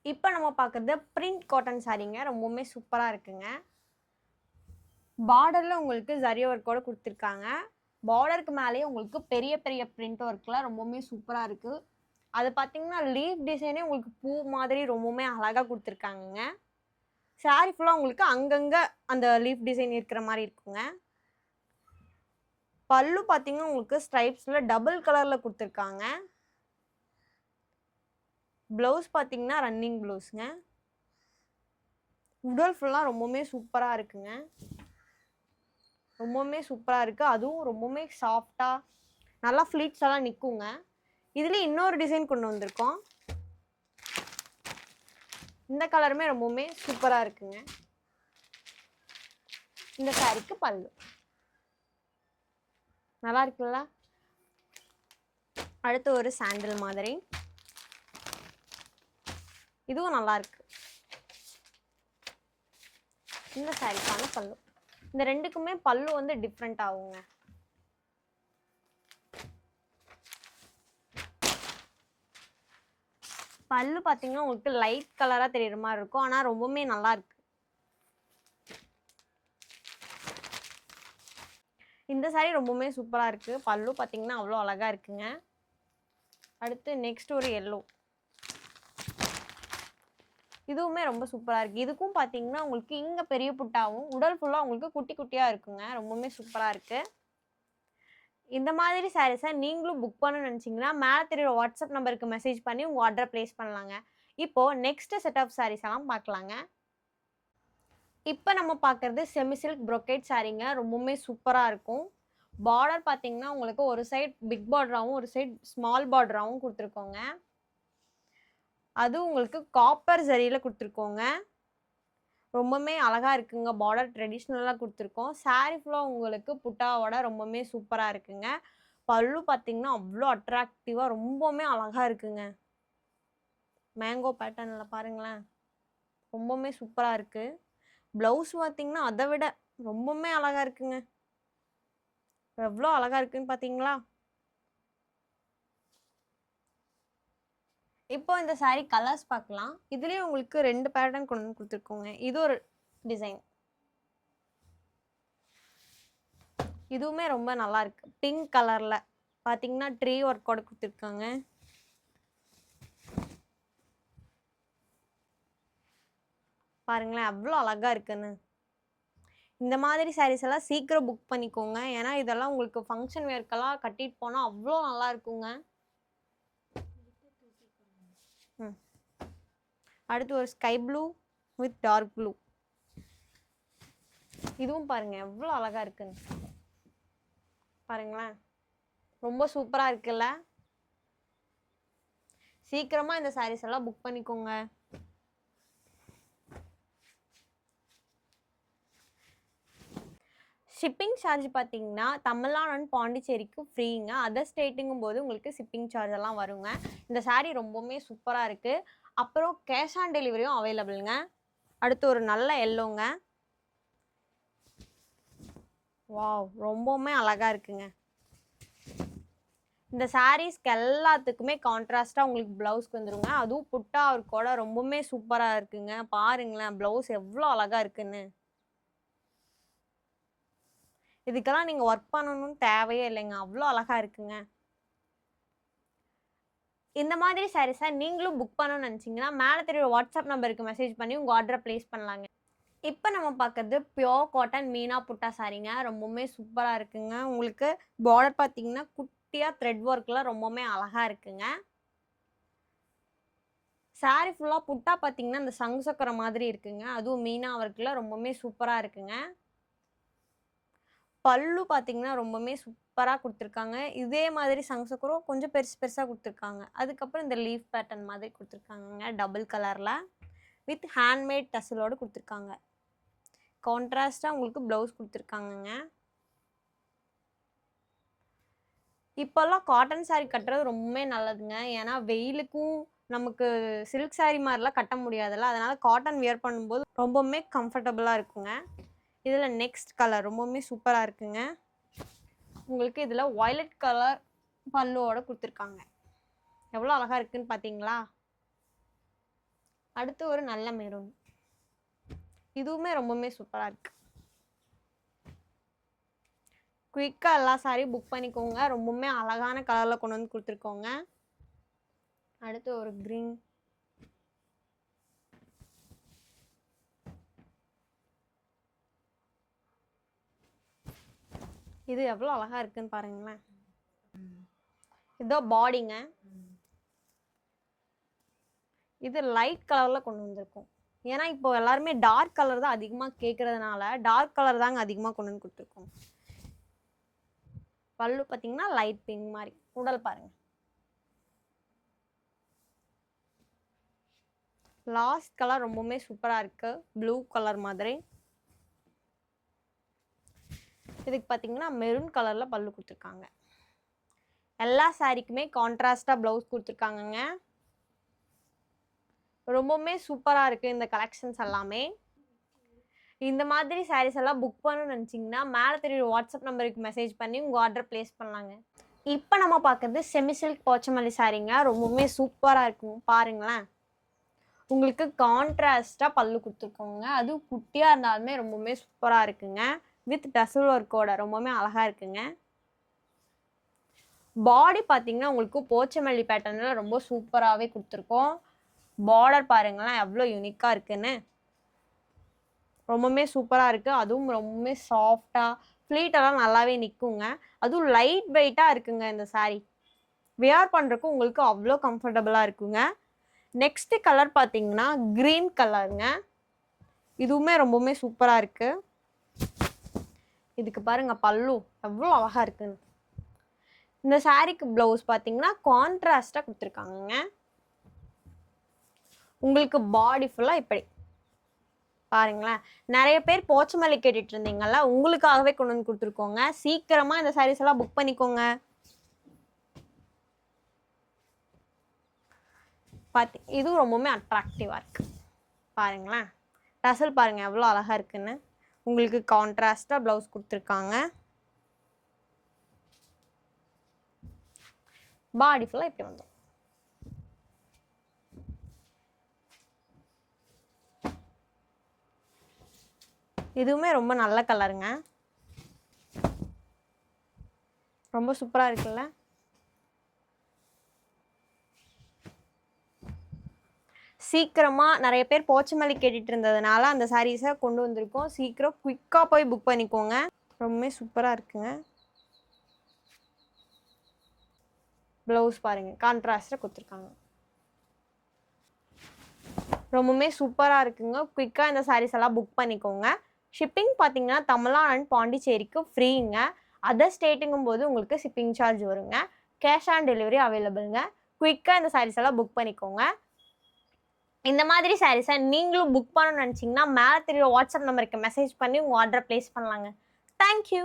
இப்போ நம்ம பார்க்குறது பிரிண்ட் காட்டன் சாரீங்க. ரொம்பவுமே சூப்பரா இருக்குங்க. பார்டர்ல உங்களுக்கு ஜரி ஒர்க்கோட குடுத்துருக்காங்க. பார்டருக்கு மேலேயே உங்களுக்கு பெரிய பெரிய பிரிண்ட் ஒர்க்லாம் ரொம்பவுமே சூப்பரா இருக்கு. அது பார்த்தீங்கன்னா, லீஃப் டிசைனே உங்களுக்கு பூ மாதிரி ரொம்பவுமே அழகா குடுத்துருக்காங்கங்க. சாரி ஃபுல்லா உங்களுக்கு அங்கங்க அந்த லீஃப் டிசைன் இருக்கிற மாரி இருக்குங்க. பல்லு பார்த்தீங்கன்னா, உங்களுக்கு ஸ்ட்ரைப்ஸ்ல டபுள் கலர்ல குடுத்துருக்காங்க. ப்ளவுஸ் பார்த்தீங்கன்னா, ரன்னிங் ப்ளவுஸ்ங்க. உடல் ஃபுல்லா ரொம்பவுமே சூப்பரா இருக்குங்க. ரொம்பவுமே சூப்பரா இருக்கு. அதுவும் ரொம்பவுமே சாஃப்ட்டா நல்லா ஃப்ளீட்ஸ் எல்லாம் நிக்குங்க. இதுலயே இன்னொரு டிசைன் கொண்டு வந்திருக்கோம். இந்த கலருமே ரொம்பவுமே சூப்பரா இருக்குங்க. இந்த சாரிக்கு பல்லு. நல்லா இருக்குல்ல? அடுத்து ஒரு சாண்டில் மாதிரி. இதுவும் நல்லா இருக்கு. இந்த சாரிக்கான பல்லு. இந்த ரெண்டுக்குமே பல்லு வந்து டிஃப்ரெண்ட் ஆகுங்க. பல்லு பார்த்தீங்கன்னா உங்களுக்கு லைட் கலரா தெரியுற மாதிரி இருக்கும். ஆனா ரொம்பவுமே நல்லா இருக்கு. இந்த சாரி ரொம்பவுமே சூப்பரா இருக்கு. பல்லு பார்த்தீங்கன்னா அவ்வளோ அழகா இருக்குங்க. அடுத்து நெக்ஸ்ட் ஒரு எல்லோ. இதுவுமே ரொம்ப சூப்பரா இருக்கு. இதுக்கும் பார்த்தீங்கன்னா உங்களுக்கு இங்க பெரிய புட்டாவும் உடல் ஃபுல்லா உங்களுக்கு குட்டி குட்டியா இருக்குங்க. ரொம்பவுமே சூப்பரா இருக்கு. இந்த மாதிரி சாரீஸை நீங்களும் புக் பண்ணணும்னு நினச்சிங்கன்னா மேலே தெரியுற வாட்ஸ்அப் நம்பருக்கு மெசேஜ் பண்ணி உங்கள் ஆர்டரை ப்ளேஸ் பண்ணலாங்க. இப்போது நெக்ஸ்ட் செட் ஆஃப் சாரீஸ் எல்லாம் பார்க்கலாங்க. இப்போ நம்ம பார்க்குறது செமி சில்க் ப்ரொக்கேட் சாரீங்க. ரொம்பவுமே சூப்பராக இருக்கும். பார்டர் பார்த்தீங்கன்னா உங்களுக்கு ஒரு சைட் பிக் பார்டராகவும் ஒரு சைட் ஸ்மால் பார்டராகவும் கொடுத்துருக்கோங்க. அது உங்களுக்கு காப்பர் ஜரியில் கொடுத்துருக்கோங்க. ரொம்பவுமே அழகாக இருக்குங்க. பார்டர் ட்ரெடிஷ்னலாக கொடுத்துருக்கோம். சாரீ ஃபுல்லாக உங்களுக்கு புட்டாவோட ரொம்பவுமே சூப்பராக இருக்குங்க. பல்லு பார்த்தீங்கன்னா அவ்வளோ அட்ராக்டிவாக ரொம்பவுமே அழகாக இருக்குங்க. மேங்கோ பேட்டர்னில் பாருங்களேன், ரொம்பவுமே சூப்பராக இருக்குது. ப்ளவுஸ் பார்த்தீங்கன்னா அதை விட ரொம்பவுமே அழகாக இருக்குங்க. எவ்வளோ அழகாக இருக்குன்னு பார்த்தீங்களா? இப்போ இந்த சாரீ கலர்ஸ் பார்க்கலாம். இதுலேயும் உங்களுக்கு 2 பேட்டர்ன் கொண்டு வந்து கொடுத்துருக்கோங்க. இது ஒரு டிசைன். இதுவுமே ரொம்ப நல்லா இருக்கு. பிங்க் கலர்ல பார்த்தீங்கன்னா ட்ரீ ஒர்க்கோட கொடுத்துருக்காங்க. பாருங்களேன் எவ்வளோ அழகா இருக்குன்னு. இந்த மாதிரி சாரீஸ் எல்லாம் சீக்கிரம் புக் பண்ணிக்கோங்க. ஏன்னா இதெல்லாம் உங்களுக்கு ஃபங்க்ஷன் வேர்க்கெல்லாம் கட்டிட்டு போனால் அவ்வளோ நல்லா இருக்குங்க. அடுத்து ஒரு sky blue with dark blue. இதுவும் பாருங்க எவ்வளோ அழகா இருக்குன்னு. பாருங்களேன் ரொம்ப சூப்பரா இருக்குல்ல? சீக்கிரமா இந்த சாரீஸ் எல்லாம் புக் பண்ணிக்கோங்க. ஷிப்பிங் சார்ஜ் பார்த்தீங்கன்னா தமிழ்நாடு அண்ட் பாண்டிச்சேரிக்கு ஃப்ரீங்க. அதர் ஸ்டேட்டுங்கும் போது உங்களுக்கு ஷிப்பிங் சார்ஜ் எல்லாம் வருங்க. இந்த சாரீ ரொம்பவுமே சூப்பராக இருக்குது. அப்புறம் கேஷ் ஆன் டெலிவரியும் அவைலபிளுங்க. அடுத்து ஒரு நல்ல எல்லோங்க. வாவ் ரொம்பவுமே அழகாக இருக்குங்க. இந்த சாரீஸ்க்கு எல்லாத்துக்குமே கான்ட்ராஸ்டாக உங்களுக்கு ப்ளவுஸ்க்கு வந்துருங்க. அதுவும் புட்டா ஒர்க்கோட ரொம்பவுமே சூப்பராக இருக்குங்க. பாருங்களேன் ப்ளவுஸ் எவ்வளோ அழகாக இருக்குன்னு. இதுக்கெல்லாம் நீங்கள் ஒர்க் பண்ணணும்னு தேவையே இல்லைங்க. அவ்வளோ அழகாக இருக்குங்க. இந்த மாதிரி சாரீஸை நீங்களும் புக் பண்ணணும்னு நினச்சிங்கன்னா மேலே தெரியுற வாட்ஸ்அப் நம்பருக்கு மெசேஜ் பண்ணி உங்கள் ஆர்டரை ப்ளேஸ் பண்ணலாங்க. இப்போ நம்ம பார்க்குறது பியோர் காட்டன் மீனா புட்டா சாரீங்க. ரொம்பவுமே சூப்பராக இருக்குங்க. உங்களுக்கு பார்டர் பார்த்தீங்கன்னா குட்டியாக த்ரெட் ஒர்க்கில் ரொம்பவுமே அழகாக இருக்குங்க. சாரீ ஃபுல்லாக புட்டா பார்த்தீங்கன்னா இந்த சங்கு சக்கரை மாதிரி இருக்குங்க. அதுவும் மீனா ஒர்க்கில் ரொம்பவுமே சூப்பராக இருக்குங்க. பல்லு பார்த்தீங்கன்னா ரொம்பவுமே சூப்பராக கொடுத்துருக்காங்க. இதே மாதிரி சங்கு சக்கரம் கொஞ்சம் பெருசு பெருசாக கொடுத்துருக்காங்க. அதுக்கப்புறம் இந்த லீஃப் பேட்டர்ன் மாதிரி கொடுத்துருக்காங்க டபுள் கலரில் வித் ஹேண்ட்மேட் டசலோடு கொடுத்துருக்காங்க. கான்ட்ராஸ்டாக உங்களுக்கு ப்ளவுஸ் கொடுத்துருக்காங்கங்க. இப்போல்லாம் காட்டன் சாரீ கட்டுறது ரொம்பவே நல்லதுங்க. ஏன்னா வெயிலுக்கும் நமக்கு சில்க் சாரீ மாதிரிலாம் கட்ட முடியாதுல்ல. அதனால் காட்டன் வியர் பண்ணும்போது ரொம்பவுமே கம்ஃபர்டபுளாக இருக்குங்க. இதில் நெக்ஸ்ட் கலர் ரொம்பவுமே சூப்பராக இருக்குங்க. உங்களுக்கு இதில் வயலட் கலர் பல்லுவோட கொடுத்துருக்காங்க. எவ்வளோ அழகாக இருக்குன்னு பார்த்தீங்களா? அடுத்து ஒரு நல்ல மெரூன். இதுவுமே ரொம்பவுமே சூப்பரா இருக்கு. குயிக்கா எல்லா சாரி புக் பண்ணிக்கோங்க. ரொம்பவுமே அழகான கலர்ல கொண்டு வந்து கொடுத்துருக்கோங்க. அடுத்து ஒரு கிரீன். இது எவ்வளவு அழகா இருக்குன்னு பாருங்களேன். இதோ பாடிங்க. இது லைட் கலர்ல கொண்டு வந்திருக்கோம். ஏன்னா இப்போ எல்லாருமே டார்க் கலர் தான் அதிகமா கேட்கறதுனால டார்க் கலர் தாங்க அதிகமா கொண்டு வந்து கொடுத்துருக்கோம். பல்லு பார்த்தீங்கன்னா லைட் பிங்க் மாதிரி. உடல் பாருங்க. லாஸ்ட் கலர் ரொம்பவுமே சூப்பரா இருக்கு. ப்ளூ கலர் மாதிரி. இதுக்கு பார்த்தீங்கன்னா மெரூன் கலர்ல பல்லு கொடுத்துருக்காங்க. எல்லா சாரிக்குமே கான்ட்ராஸ்டா பிளவுஸ் கொடுத்துருக்காங்கங்க. ரொம்பவுமே சூப்பரா இருக்கு இந்த கலெக்ஷன்ஸ் எல்லாமே. இந்த மாதிரி சாரீஸ் எல்லாம் புக் பண்ணணும்னு நினச்சிங்கன்னா மேலே தெரியுற வாட்ஸ்அப் நம்பருக்கு மெசேஜ் பண்ணி உங்கள் ஆர்டர் பிளேஸ் பண்ணலாங்க. இப்போ நம்ம பார்க்குறது செமி சில்க் போச்சமல்லி சாரீங்க. ரொம்பவுமே சூப்பராக இருக்கும் பாருங்களேன். உங்களுக்கு கான்ட்ராஸ்டாக பல்லு கொடுத்துருக்கோங்க. அதுவும் குட்டியாக இருந்தாலுமே ரொம்பவுமே சூப்பராக இருக்குங்க. வித் டசல் ஒர்க்கோட ரொம்பவுமே அழகாக இருக்குங்க. பாடி பார்த்தீங்கன்னா உங்களுக்கு போச்சமல்லி பேட்டர்னில் ரொம்ப சூப்பராகவே கொடுத்துருக்கோம். பார்டர் பாருங்களேன் எவ்வளோ யூனிக்காக இருக்குன்னு. ரொம்பவுமே சூப்பராக இருக்குது. அதுவும் ரொம்பவுமே சாஃப்டாக ஃப்ளீட்டெல்லாம் நல்லாவே நிற்குங்க. அதுவும் லைட் வெயிட்டாக இருக்குங்க இந்த சாரீ. வியர் பண்ணுறதுக்கு உங்களுக்கு அவ்வளோ கம்ஃபர்டபுளாக இருக்குங்க. நெக்ஸ்ட் கலர் பார்த்தீங்கன்னா க்ரீன் கலருங்க. இதுவுமே ரொம்பவுமே சூப்பராக இருக்குது. இதுக்கு பாருங்க பல்லு எவ்வளோ அழகாக இருக்குன்னு. இந்த சாரீக்கு ப்ளவுஸ் பார்த்தீங்கன்னா கான்ட்ராஸ்டாக கொடுத்துருக்காங்க. உங்களுக்கு பாடி ஃபுல்லாக இப்படி பாருங்களேன். நிறைய பேர் போச்சமல்லி கேட்டுட்டு இருந்தீங்கல்ல, உங்களுக்காகவே கொண்டு வந்து கொடுத்துருக்கோங்க. சீக்கிரமா இந்த சாரீஸ் எல்லாம் புக் பண்ணிக்கோங்க. இது ரொம்பவுமே அட்ராக்டிவா இருக்கு பாருங்களேன். டசல் பாருங்க எவ்வளோ அழகா இருக்குன்னு. உங்களுக்கு கான்ட்ராஸ்டா பிளவுஸ் கொடுத்துருக்காங்க. பாடி ஃபுல்லா இப்படி வந்துடும். இதுவுமே ரொம்ப நல்ல கலருங்க. ரொம்ப சூப்பரா இருக்குல்ல. சீக்கிரமா நிறைய பேர் போச்சமல்லி கேட்டுட்டு இருந்ததுனால அந்த சாரீஸை கொண்டு வந்திருக்கோம். சீக்கிரம் குயிக்கா போய் புக் பண்ணிக்கோங்க. ரொம்பவே சூப்பரா இருக்குங்க. பிளவுஸ் பாருங்க கான்ட்ராஸ்டா கொடுத்துருக்காங்க. ரொம்பவுமே சூப்பரா இருக்குங்க. குயிக்கா இந்த சாரீஸ் எல்லாம் புக் பண்ணிக்கோங்க. ஷிப்பிங் பார்த்தீங்கன்னா தமிழ்நாடு அண்ட் பாண்டிச்சேரிக்கு ஃப்ரீங்க. அதர் ஸ்டேட்டுங்கும் போது உங்களுக்கு ஷிப்பிங் சார்ஜ் வருங்க. கேஷ் ஆன் டெலிவரி அவைலபிள்ங்க. குயிக்காக இந்த சாரீஸ் எல்லாம் புக் பண்ணிக்கோங்க. இந்த மாதிரி சாரீஸை நீங்களும் புக் பண்ணணும்னு நினச்சிங்கன்னா மேலே தெரியுற வாட்ஸ்அப் நம்பருக்கு மெசேஜ் பண்ணி உங்கள் ஆர்டரை பிளேஸ் பண்ணலாங்க. தேங்க்யூ.